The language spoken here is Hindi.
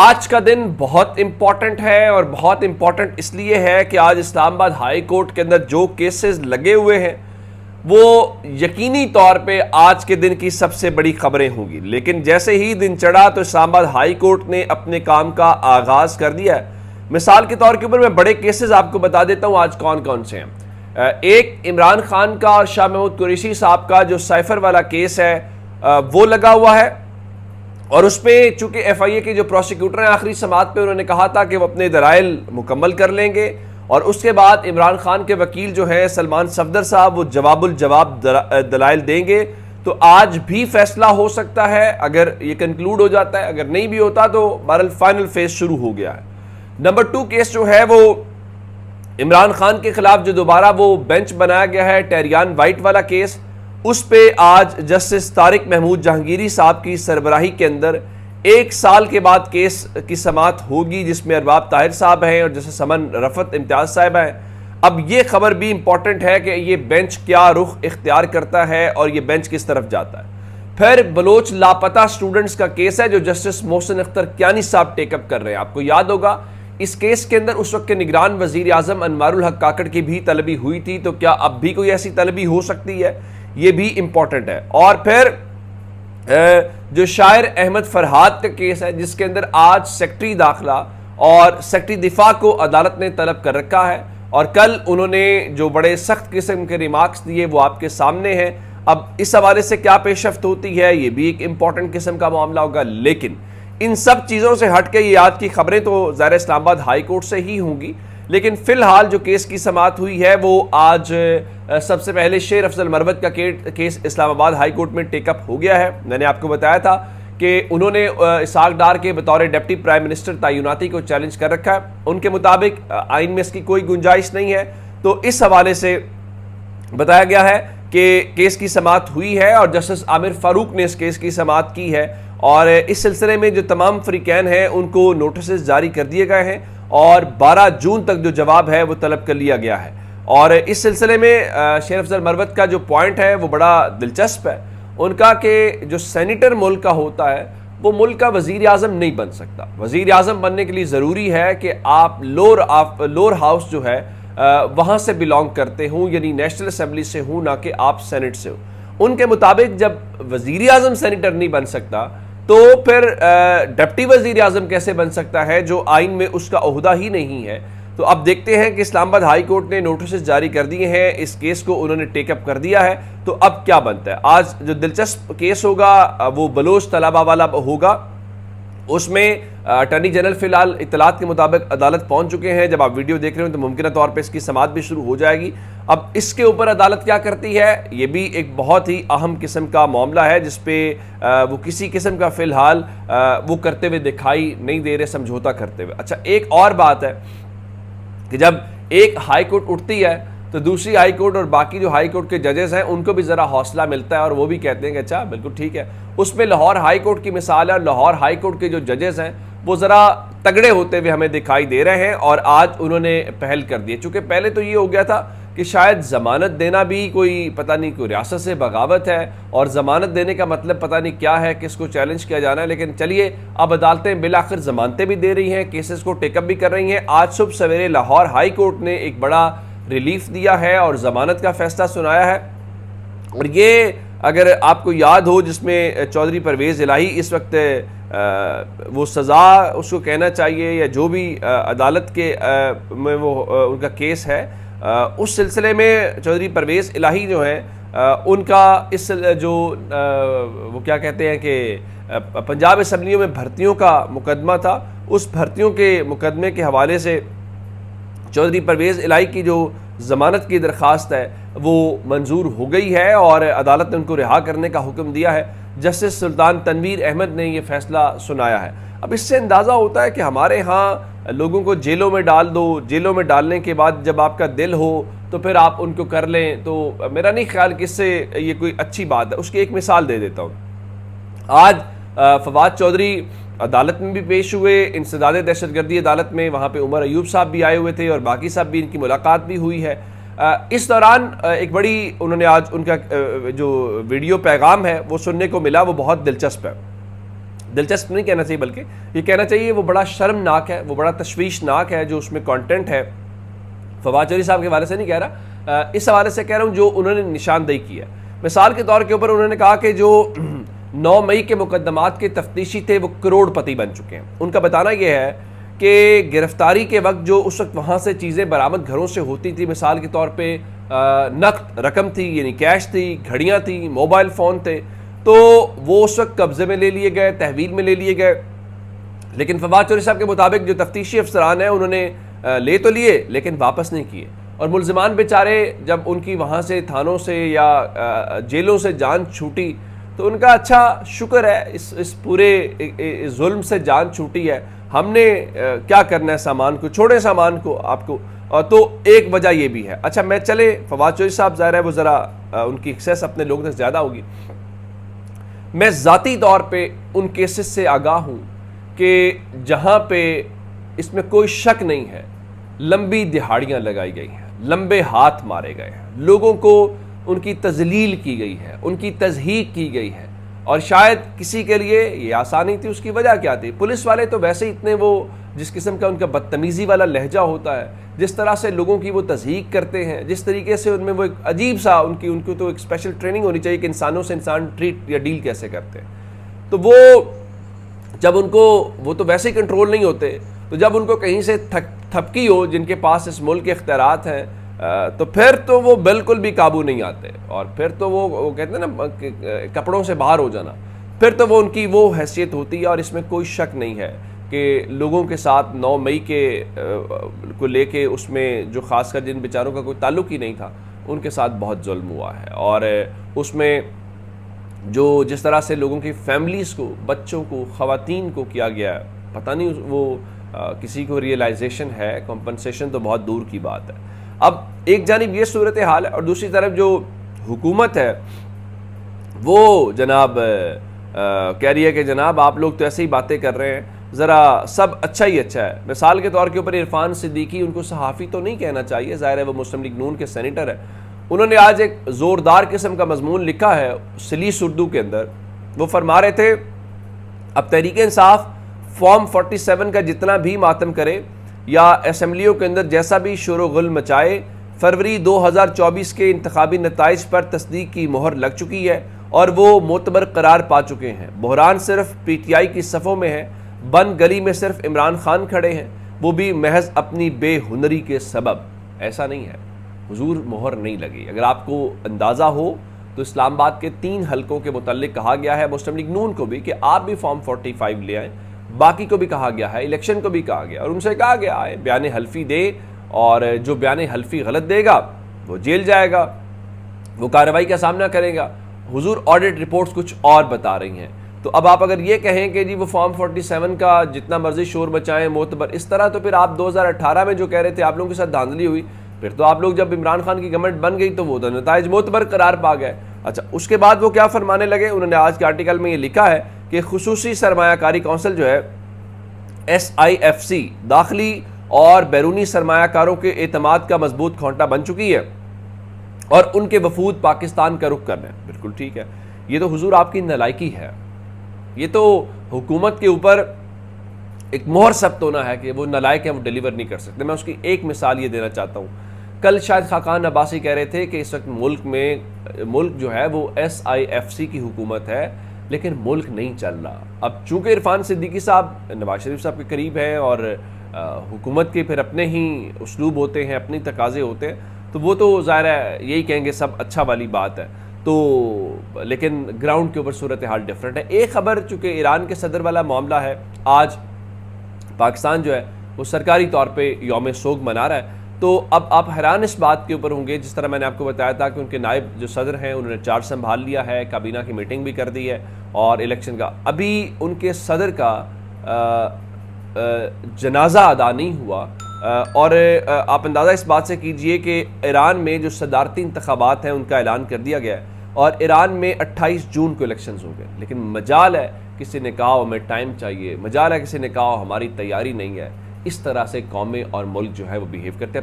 आज का दिन बहुत इंपॉर्टेंट है और बहुत इंपॉर्टेंट इसलिए है कि आज इस्लामाबाद हाई कोर्ट के अंदर जो केसेस लगे हुए हैं वो यकीनी तौर पे आज के दिन की सबसे बड़ी खबरें होंगी। लेकिन जैसे ही दिन चढ़ा तो इस्लामाबाद हाई कोर्ट ने अपने काम का आगाज कर दिया है। मिसाल के तौर के ऊपर मैं बड़े केसेस आपको बता देता हूं आज कौन कौन से हैं। एक इमरान खान का और शाह महमूद कुरैशी साहब का जो साइफर वाला केस है वो लगा हुआ है और उस पर चूंकि एफआईए के जो प्रोसिक्यूटर हैं आखिरी समाअत पे उन्होंने कहा था कि वो अपने दलाइल मुकम्मल कर लेंगे और उसके बाद इमरान खान के वकील जो है सलमान सफदर साहब वो जवाबुल जवाब दलाइल देंगे। तो आज भी फैसला हो सकता है अगर ये कंक्लूड हो जाता है, अगर नहीं भी होता तो बहरहाल फाइनल फेज शुरू हो गया है। नंबर 2 केस जो है वो इमरान खान के खिलाफ जो दोबारा वो बेंच बनाया गया है टेरियान वाइट वाला केस, उस पे आज जस्टिस तारिक महमूद जहांगीरी साहब की सरबराही के अंदर 1 साल के बाद केस की समाअत होगी जिसमें अरबाब ताहिर साहब हैं और जस्टिस समन रफत इम्तियाज साहब हैं। अब ये खबर भी इंपॉर्टेंट है कि ये बेंच क्या रुख इख्तियार करता है और ये बेंच किस तरफ जाता है। फिर बलोच लापता स्टूडेंट्स का केस है जो जस्टिस मोहसिन अख्तर कियानी साहब टेकअप कर रहे हैं। आपको याद होगा इस केस के अंदर उस वक्त के निगरान वजीर आजम अनवारुल हक काकड़ की भी तलबी हुई थी, तो क्या अब भी कोई ऐसी तलबी हो सकती है, ये भी इंपॉर्टेंट है। और फिर जो शायर अहमद फरहाद का केस है जिसके अंदर आज सेक्रेटरी दाखिला और सेक्रेटरी दिफा को अदालत ने तलब कर रखा है और कल उन्होंने जो बड़े सख्त किस्म के रिमार्क्स दिए वो आपके सामने हैं। अब इस हवाले से क्या पेशरफ्त होती है ये भी एक इंपॉर्टेंट किस्म का मामला होगा। लेकिन इन सब चीज़ों से हट के ये आज की खबरें तो ज़ाहिर इस्लामाबाद हाई कोर्ट से ही होंगी। लेकिन फिलहाल जो केस की समाअत हुई है वो आज सबसे पहले शेर अफजल मरवत का केस इस्लामाबाद हाई कोर्ट में टेकअप हो गया है। मैंने आपको बताया था कि उन्होंने इसाक डार के बतौर डिप्टी प्राइम मिनिस्टर तैनाती को चैलेंज कर रखा है। उनके मुताबिक आइन में इसकी कोई गुंजाइश नहीं है, तो इस हवाले से बताया गया है कि केस की समाअत हुई है और जस्टिस आमिर फारूक ने इस केस की समाअत की है और इस सिलसिले में जो तमाम फरीकैन हैं उनको नोटिस जारी कर दिए गए हैं और 12 जून तक जो जवाब है वो तलब कर लिया गया है। और इस सिलसिले में शेर अफजल मरवत का जो पॉइंट है वो बड़ा दिलचस्प है उनका कि जो सेनेटर मुल्क का होता है वो मुल्क का वजीर आज़म नहीं बन सकता। वजीर आज़म बनने के लिए ज़रूरी है कि आप लोअर हाउस जो है वहाँ से बिलोंग करते हों, यानी नेशनल असम्बली से हों, ना कि आप सेनेट से हो। उनके मुताबिक जब वजीर आज़म सेनेटर नहीं बन सकता तो फिर डिप्टी वजीर आज़म कैसे बन सकता है जो आइन में उसका ओहदा ही नहीं है। तो अब देखते हैं कि इस्लामाबाद हाई कोर्ट ने नोटिस जारी कर दिए हैं, इस केस को उन्होंने टेकअप कर दिया है, तो अब क्या बनता है। आज जो दिलचस्प केस होगा वो बलोच तलबा वाला होगा। उसमें अटॉर्नी जनरल फिलहाल इतलात के मुताबिक अदालत पहुंच चुके हैं। जब आप वीडियो देख रहे हो तो मुमकिन तौर पे इसकी समाअत भी शुरू हो जाएगी। अब इसके ऊपर अदालत क्या करती है ये भी एक बहुत ही अहम किस्म का मामला है जिसपे वो किसी किस्म का फिलहाल वो करते हुए दिखाई नहीं दे रहे, समझौता करते हुए। अच्छा, एक और बात है कि जब एक हाई कोर्ट उठती है तो दूसरी हाई कोर्ट और बाकी जो हाई कोर्ट के जजेस हैं उनको भी ज़रा हौसला मिलता है और वो भी कहते हैं कि अच्छा बिल्कुल ठीक है। उसमें लाहौर हाई कोर्ट की मिसाल है और लाहौर हाई कोर्ट के जो जजेस हैं वो ज़रा तगड़े होते हुए हमें दिखाई दे रहे हैं और आज उन्होंने पहल कर दी है। चूँकि पहले तो ये हो गया था कि शायद ज़मानत देना भी कोई पता नहीं कोई रियासत से बगावत है और ज़मानत देने का मतलब पता नहीं क्या है, किसको चैलेंज किया जाना है। लेकिन चलिए अब अदालतें बिलाखिर ज़मानतें भी दे रही हैं, केसेस को टेकअप भी कर रही हैं। आज सुबह सवेरे लाहौर हाई कोर्ट ने एक बड़ा रिलीफ दिया है और ज़मानत का फैसला सुनाया है। और ये अगर आपको याद हो जिसमें चौधरी परवेज़ इलाही इस वक्त वो सज़ा उसको कहना चाहिए या जो भी अदालत के में वो उनका केस है, उस सिलसिले में चौधरी परवेज़ इलाही जो हैं उनका इस जो वो क्या कहते हैं कि पंजाब असम्बलियों में भर्तियों का मुकदमा था, उस भर्तियों के मुकदमे के हवाले से चौधरी परवेज़ इलाही की जो ज़मानत की दरख्वास्त है वो मंजूर हो गई है और अदालत ने उनको रिहा करने का हुक्म दिया है। जस्टिस सुल्तान तनवीर अहमद ने ये फैसला सुनाया है। अब इससे अंदाज़ा होता है कि हमारे यहाँ लोगों को जेलों में डाल दो, जेलों में डालने के बाद जब आपका दिल हो तो फिर आप उनको कर लें, तो मेरा नहीं ख्याल कि इससे ये कोई अच्छी बात है। उसकी एक मिसाल दे देता हूँ। आज फवाद चौधरी अदालत में भी पेश हुए, इंसदाद दहशतगर्दी अदालत में, वहाँ पे उमर अयूब साहब भी आए हुए थे और बाकी साहब भी, इनकी मुलाकात भी हुई है। इस दौरान एक बड़ी उन्होंने आज उनका जो वीडियो पैगाम है वो सुनने को मिला, वो बहुत दिलचस्प है। दिलचस्प नहीं कहना चाहिए, बल्कि ये कहना चाहिए वो बड़ा शर्मनाक है, वो बड़ा तशवीशनाक है जो उसमें कंटेंट है। फवाद चौधरी साहब के हवाले से नहीं कह रहा, इस हवाले से कह रहा हूँ जो उन्होंने निशानदेही की है। मिसाल के तौर के ऊपर उन्होंने कहा कि जो 9 मई के मुकदमात के तफ्तीशी थे वो करोड़पति बन चुके हैं। उनका बताना यह है कि गिरफ्तारी के वक्त जो उस वक्त वहाँ से चीज़ें बरामद घरों से होती थी, मिसाल के तौर पे नकद रकम थी, यानी कैश थी, घड़ियाँ थी, मोबाइल फ़ोन थे, तो वो उस वक्त कब्ज़े में ले लिए गए, तहवील में ले लिए गए। लेकिन फवाद चौधरी साहब के मुताबिक जो तफ्तीशी अफसरान हैं उन्होंने ले तो लिए लेकिन वापस नहीं किए, और मुलजमान बेचारे जब उनकी वहाँ से थानों से या जेलों से जान छूटी तो उनका अच्छा शुक्र है इस पूरे जुल्म से जान छूटी है, हमने क्या करना है, सामान को छोड़े, सामान को आपको। तो एक वजह ये भी है। अच्छा, मैं चले फवाद चौधरी साहब ज़ाहिर है वो ज़रा उनकी एक्सेस अपने लोगों तक ज़्यादा होगी। मैं ज़ाती तौर पे उन केसेस से आगाह हूँ कि जहाँ पे इसमें कोई शक नहीं है लंबी दिहाड़ियाँ लगाई गई हैं, लंबे हाथ मारे गए हैं, लोगों को उनकी तजलील की गई है, उनकी तज़हीक की गई है, और शायद किसी के लिए ये आसानी थी। उसकी वजह क्या थी? पुलिस वाले तो वैसे ही इतने, वो जिस किस्म का उनका बदतमीज़ी वाला लहजा होता है, जिस तरह से लोगों की वो तज़हीक करते हैं, जिस तरीके से उनमें वो एक अजीब सा उनको तो एक स्पेशल ट्रेनिंग होनी चाहिए कि इंसानों से इंसान ट्रीट या डील कैसे करते हैं। तो वो जब उनको, वो तो वैसे ही कंट्रोल नहीं होते, तो जब उनको कहीं से थपकी हो जिनके पास इस मुल्क के इख्तियारात हैं, तो फिर तो वो बिल्कुल भी काबू नहीं आते, और फिर तो वो कहते हैं ना कपड़ों से बाहर हो जाना, फिर तो वो उनकी वो हैसियत होती है। और इसमें कोई शक नहीं है कि लोगों के साथ 9 मई के को लेके उसमें जो ख़ासकर जिन बेचारों का कोई ताल्लुक ही नहीं था उनके साथ बहुत जुल्म हुआ है, और उसमें जो जिस तरह से लोगों की फैमिलीज़ को, बच्चों को, ख़वातीन को किया गया है, पता नहीं वो किसी को रियलाइजेशन है, कॉम्पनसेशन तो बहुत दूर की बात है। अब एक जानिब ये सूरत हाल है, और दूसरी तरफ जो हुकूमत है वो जनाब कह रही है कि जनाब आप लोग तो ऐसे ही बातें कर रहे हैं, ज़रा सब अच्छा ही अच्छा है। मिसाल के तौर के ऊपर इरफान सिद्दीकी, उनको सहाफ़ी तो नहीं कहना चाहिए, ज़ाहिर है वो मुस्लिम लीग नून के सेनेटर है, उन्होंने आज एक ज़ोरदार किस्म का मजमून लिखा है सलीस उर्दू के अंदर। वो फरमा रहे थे अब तहरीक इंसाफ फॉर्म 47 का जितना भी मातम करे या असम्बलियों के अंदर जैसा भी शोर गुल मचाए, फरवरी 2024 के इंतखाबी नताइज पर तस्दीक की मोहर लग चुकी है और वो मोतबर करार पा चुके हैं। बहरान सिर्फ PTI की सफ़ों में है, बन गली में सिर्फ इमरान खान खड़े हैं, वो भी महज अपनी बेहुनरी के सबब। ऐसा नहीं है, हुजूर मोहर नहीं लगी। अगर आपको अंदाज़ा हो तो इस्लामाबाद के 3 हलकों के मुताल्लिक कहा गया है, मुस्लिम लीग नून को भी, कि आप भी फॉर्म 45 ले आएँ, बाकी को भी कहा गया है, इलेक्शन को भी कहा गया, और उनसे कहा गया है बयान हल्फी दे, और जो बयान हल्फी गलत देगा वो जेल जाएगा, वो कार्रवाई का सामना करेगा। हुजूर ऑडिट रिपोर्ट्स कुछ और बता रही हैं। तो अब आप अगर ये कहें कि जी वो फॉर्म 47 का जितना मर्जी शोर मचाएं मोतबर इस तरह, तो फिर आप 2018 में जो कह रहे थे आप लोगों के साथ धांधली हुई, फिर तो आप लोग जब इमरान खान की गवर्नमेंट बन गई तो वो तो नताइज मोतबर करार पा गए। अच्छा, उसके बाद वो क्या फरमाने लगे, उन्होंने आज के आर्टिकल में ये लिखा है कि खुसूसी सरमायाकारी कौंसिल जो है SIFC दाखिली और बैरूनी सरमायाकारों के एतमाद का मजबूत खोंटा बन चुकी है और उनके वफूद पाकिस्तान का रुख कर रहे हैं। बिल्कुल ठीक है, ये तो हुजूर आपकी नालायकी है, ये तो हुकूमत के ऊपर एक मोहर सख्त होना है कि वो नालायक है, वो डिलीवर नहीं कर सकते। मैं उसकी एक मिसाल ये देना चाहता हूँ। कल शायद खाकान अब्बासी कह रहे थे कि इस वक्त मुल्क जो है वो SIFC की हुकूमत है, लेकिन मुल्क नहीं चल रहा। अब चूंकि इरफान सिद्दीकी साहब नवाज शरीफ साहब के करीब हैं और हुकूमत के फिर अपने ही उसलूब होते हैं, अपने तकाजे होते हैं, तो वो तो ज़ाहिर है यही कहेंगे सब अच्छा वाली बात है। तो लेकिन ग्राउंड के ऊपर सूरत हाल डिफरेंट है। एक खबर, चूँकि ईरान के सदर वाला मामला है, आज पाकिस्तान जो है वो सरकारी तौर पे यौम सोग मना रहा है। तो अब आप हैरान इस बात के ऊपर होंगे, जिस तरह मैंने आपको बताया था कि उनके नायब जो सदर हैं उन्होंने चार्ज संभाल लिया है, काबीना की मीटिंग भी कर दी है, और इलेक्शन का अभी उनके सदर का जनाजा अदा नहीं हुआ। और आप अंदाज़ा इस बात से कीजिए कि ईरान में जो सदारती इंतखाबात हैं उनका ऐलान कर दिया गया है और ईरान में 28 जून को इलेक्शंस होंगे। लेकिन मजाल है किसी ने कहा हमें टाइम चाहिए, मजाल है किसी ने कहा हमारी तैयारी नहीं है। इस तरह से कौमें और मुल्क जो है वो बिहेव करते हैं।